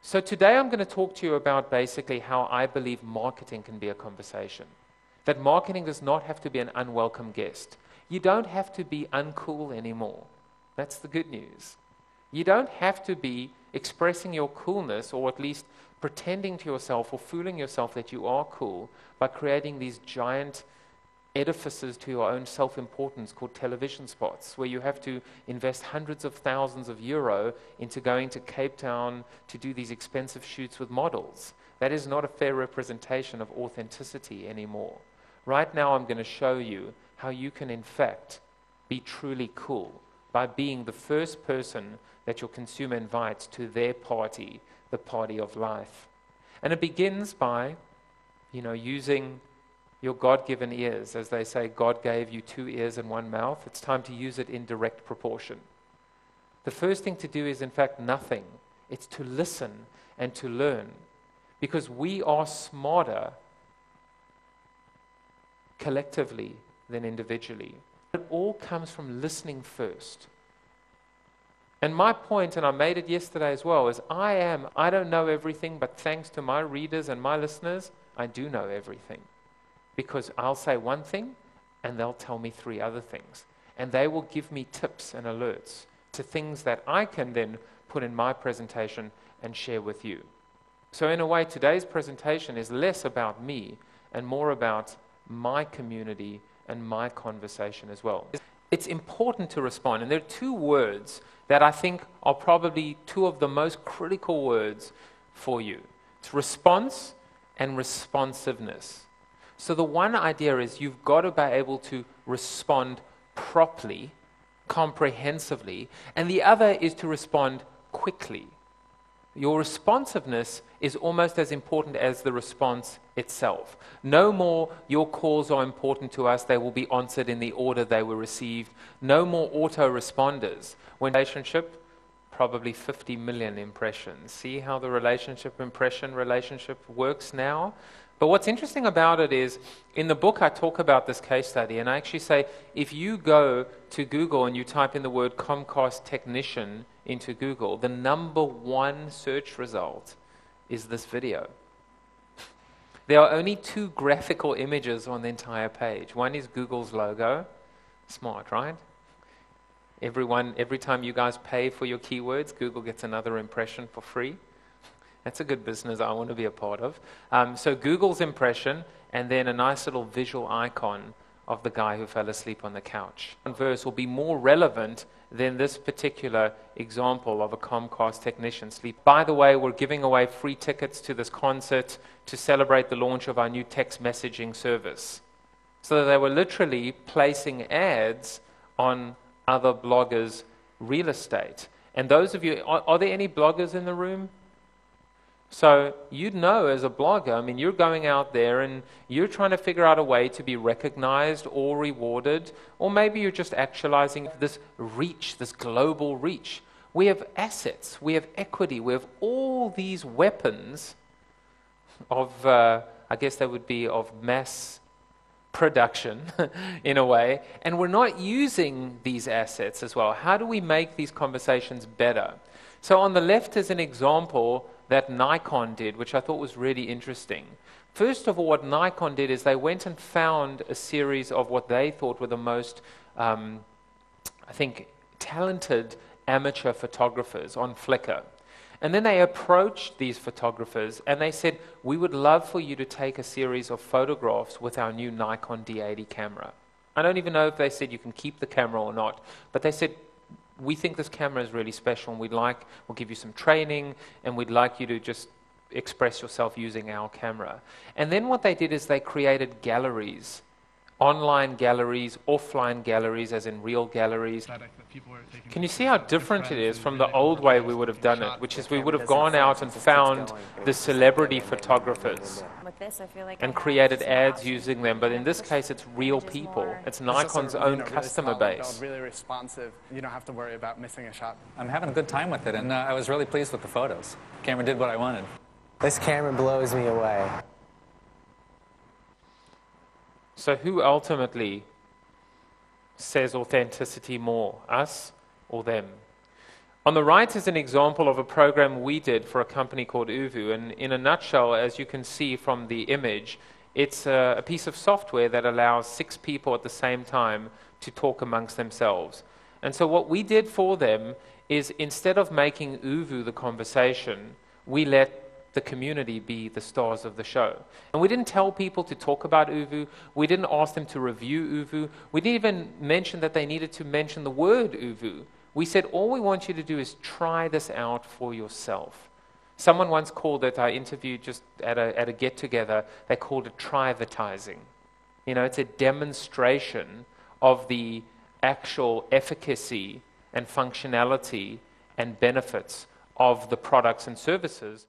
So today I'm going to talk to you about basically how I believe marketing can be a conversation. That marketing does not have to be an unwelcome guest. You don't have to be uncool anymore. That's the good news. You don't have to be expressing your coolness, or at least pretending to yourself or fooling yourself that you are cool by creating these giant edifices to your own self-importance called television spots, where you have to invest hundreds of thousands of euro into going to Cape Town to do these expensive shoots with models. That is not a fair representation of authenticity anymore. Right now I'm going to show you how you can in fact be truly cool by being the first person that your consumer invites to their party, the party of life. And it begins by, using your God-given ears. As they say, God gave you 2 ears and 1 mouth. It's time to use it in direct proportion. The first thing to do is, in fact, nothing. It's to listen and to learn. Because we are smarter collectively than individually. It all comes from listening first. And my point, and I made it yesterday as well, is I don't know everything, but thanks to my readers and my listeners, I do know everything. Because I'll say one thing, and they'll tell me 3 other things. And they will give me tips and alerts to things that I can then put in my presentation and share with you. So in a way, today's presentation is less about me and more about my community and my conversation as well. It's important to respond. And there are 2 words that I think are probably 2 of the most critical words for you. It's response and responsiveness. So the one idea is you've got to be able to respond properly, comprehensively, and the other is to respond quickly. Your responsiveness is almost as important as the response itself. No more your calls are important to us, they will be answered in the order they were received. No more autoresponders. When relationship, probably 50 million impressions. See how the relationship works now? But what's interesting about it is, in the book I talk about this case study, and I actually say, if you go to Google and you type in the word Comcast technician into Google, the #1 search result is this video. There are only 2 graphical images on the entire page. One is Google's logo. Smart, right? Every time you guys pay for your keywords, Google gets another impression for free. That's a good business I want to be a part of. So Google's impression, and then a nice little visual icon of the guy who fell asleep on the couch. One verse will be more relevant than this particular example of a Comcast technician sleep. By the way, we're giving away free tickets to this concert to celebrate the launch of our new text messaging service. So they were literally placing ads on other bloggers' real estate. And those of you, are there any bloggers in the room? So you'd know as a blogger, you're going out there and you're trying to figure out a way to be recognized or rewarded, or maybe you're just actualizing this reach, this global reach. We have assets, we have equity, we have all these weapons of, I guess they would be of mass production in a way, and we're not using these assets as well. How do we make these conversations better? So on the left is an example that Nikon did, which I thought was really interesting. First of all, what Nikon did is they went and found a series of what they thought were the most, talented amateur photographers on Flickr. And then they approached these photographers and they said, we would love for you to take a series of photographs with our new Nikon D80 camera. I don't even know if they said you can keep the camera or not, but they said, we think this camera is really special and we'll give you some training and we'd like you to just express yourself using our camera. And then what they did is they created galleries, online galleries, offline galleries, as in real galleries. Can you see how different it is from the old way we would have done it, which is we would have gone out and found the celebrity photographers and created ads using them, but in this case it's real people. It's Nikon's own customer base. Really responsive. You don't have to worry about missing a shot. I'm having a good time with it, and I was really pleased with the photos. The camera did what I wanted. This camera blows me away. So who ultimately says authenticity more, us or them? On the right is an example of a program we did for a company called Uvu, and in a nutshell, as you can see from the image, it's a piece of software that allows 6 people at the same time to talk amongst themselves. And so what we did for them is, instead of making Uvu the conversation, we let the community be the stars of the show. And we didn't tell people to talk about Uvu. We didn't ask them to review Uvu. We didn't even mention that they needed to mention the word Uvu. We said, all we want you to do is try this out for yourself. Someone once called it, I interviewed just at a get-together, they called it trivatizing. You know, it's a demonstration of the actual efficacy and functionality and benefits of the products and services